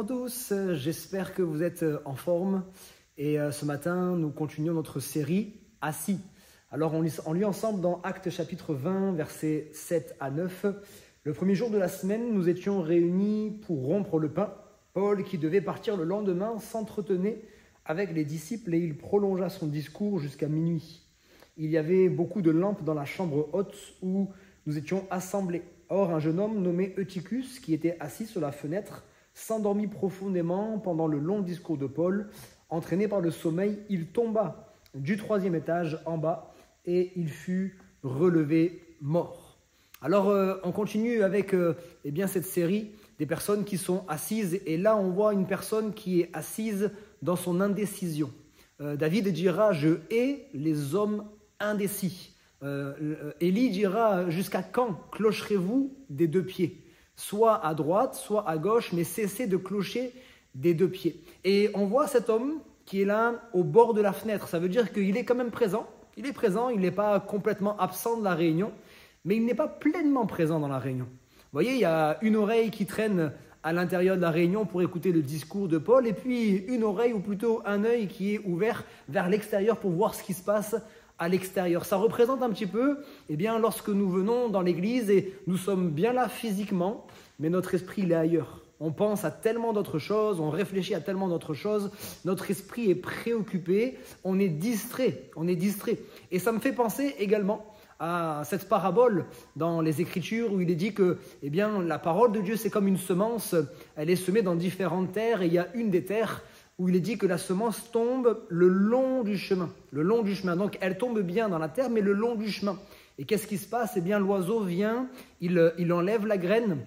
à tous, j'espère que vous êtes en forme et ce matin nous continuons notre série Assis. Alors on lit ensemble dans Actes chapitre 20 versets 7 à 9. Le premier jour de la semaine, nous étions réunis pour rompre le pain. Paul, qui devait partir le lendemain, s'entretenait avec les disciples et il prolongea son discours jusqu'à minuit. Il y avait beaucoup de lampes dans la chambre haute où nous étions assemblés. Or, un jeune homme nommé Eutychus, qui était assis sur la fenêtre, s'endormit profondément pendant le long discours de Paul. Entraîné par le sommeil, il tomba du 3e étage en bas et il fut relevé mort. Alors, on continue avec cette série des personnes qui sont assises. Et là, on voit une personne qui est assise dans son indécision. David dira « Je hais les hommes indécis ». Élie dira « Jusqu'à quand clocherez-vous des deux pieds ?» Soit à droite, soit à gauche, mais cessez de clocher des deux pieds. Et on voit cet homme qui est là au bord de la fenêtre. Ça veut dire qu'il est quand même présent. Il est présent, il n'est pas complètement absent de la réunion, mais il n'est pas pleinement présent dans la réunion. Vous voyez, il y a une oreille qui traîne à l'intérieur de la réunion pour écouter le discours de Paul, et puis une oreille, ou plutôt un œil qui est ouvert vers l'extérieur pour voir ce qui se passe à l'extérieur. Ça représente un petit peu, lorsque nous venons dans l'église et nous sommes bien là physiquement, mais notre esprit il est ailleurs. On pense à tellement d'autres choses, on réfléchit à tellement d'autres choses, notre esprit est préoccupé, on est distrait. Et ça me fait penser également à cette parabole dans les Écritures où il est dit que la parole de Dieu c'est comme une semence, elle est semée dans différentes terres et il y a une des terres où il est dit que la semence tombe le long du chemin. Donc elle tombe bien dans la terre, mais le long du chemin. Et qu'est-ce qui se passe ? L'oiseau vient, il enlève la graine,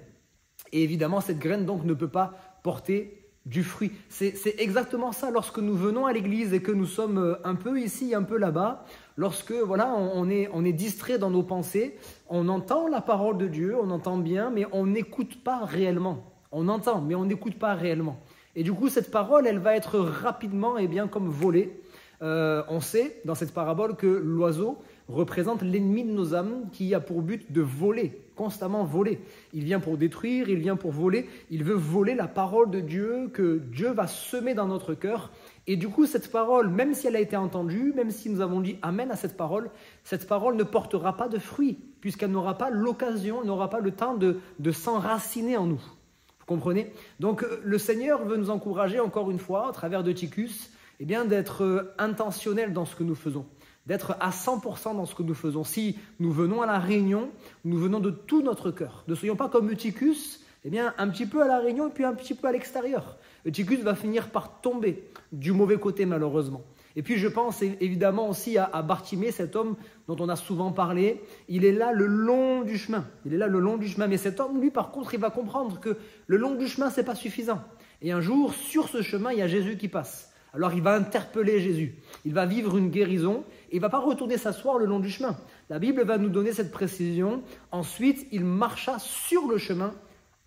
et évidemment cette graine donc ne peut pas porter du fruit. C'est exactement ça lorsque nous venons à l'église et que nous sommes un peu ici, un peu là-bas, lorsque on est distrait dans nos pensées, on entend la parole de Dieu, on entend bien, mais on n'écoute pas réellement. On entend, mais on n'écoute pas réellement. Et du coup, cette parole, elle va être rapidement comme volée. On sait dans cette parabole que l'oiseau représente l'ennemi de nos âmes qui a pour but de voler, constamment voler. Il vient pour détruire, il vient pour voler. Il veut voler la parole de Dieu que Dieu va semer dans notre cœur. Et du coup, cette parole, même si elle a été entendue, même si nous avons dit Amen à cette parole ne portera pas de fruit puisqu'elle n'aura pas l'occasion, elle n'aura pas le temps de s'enraciner en nous. Comprenez ? Donc le Seigneur veut nous encourager encore une fois, à travers d'Eutychus, d'être intentionnel dans ce que nous faisons, d'être à 100% dans ce que nous faisons. Si nous venons à la réunion, nous venons de tout notre cœur. Ne soyons pas comme Eutychus, un petit peu à la réunion et puis un petit peu à l'extérieur. Eutychus va finir par tomber du mauvais côté malheureusement. Et puis je pense évidemment aussi à Bartimée, cet homme dont on a souvent parlé. Il est là le long du chemin. Mais cet homme, lui, par contre, il va comprendre que le long du chemin, ce n'est pas suffisant. Et un jour, sur ce chemin, il y a Jésus qui passe. Alors il va interpeller Jésus. Il va vivre une guérison et il ne va pas retourner s'asseoir le long du chemin. La Bible va nous donner cette précision. Ensuite, il marcha sur le chemin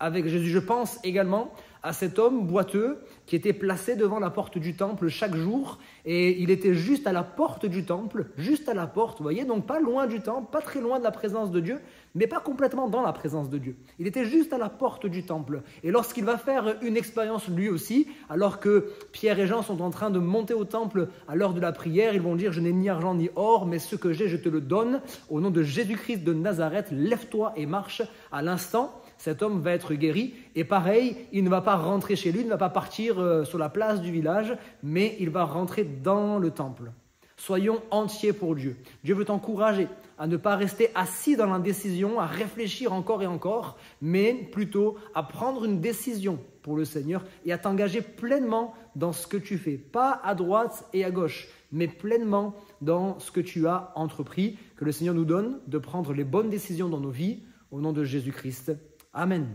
avec Jésus. Je pense également à cet homme boiteux qui était placé devant la porte du temple chaque jour et il était juste à la porte du temple, juste à la porte, vous voyez, donc pas loin du temple, pas très loin de la présence de Dieu, mais pas complètement dans la présence de Dieu. Il était juste à la porte du temple et lorsqu'il va faire une expérience lui aussi, alors que Pierre et Jean sont en train de monter au temple à l'heure de la prière, ils vont dire « Je n'ai ni argent ni or, mais ce que j'ai, je te le donne. Au nom de Jésus-Christ de Nazareth, lève-toi et marche. » À l'instant, cet homme va être guéri et pareil, il ne va pas rentrer chez lui, il ne va pas partir sur la place du village, mais il va rentrer dans le temple. Soyons entiers pour Dieu. Dieu veut t'encourager à ne pas rester assis dans l'indécision, à réfléchir encore et encore, mais plutôt à prendre une décision pour le Seigneur et à t'engager pleinement dans ce que tu fais. Pas à droite et à gauche, mais pleinement dans ce que tu as entrepris. Que le Seigneur nous donne de prendre les bonnes décisions dans nos vies, au nom de Jésus-Christ. Amen.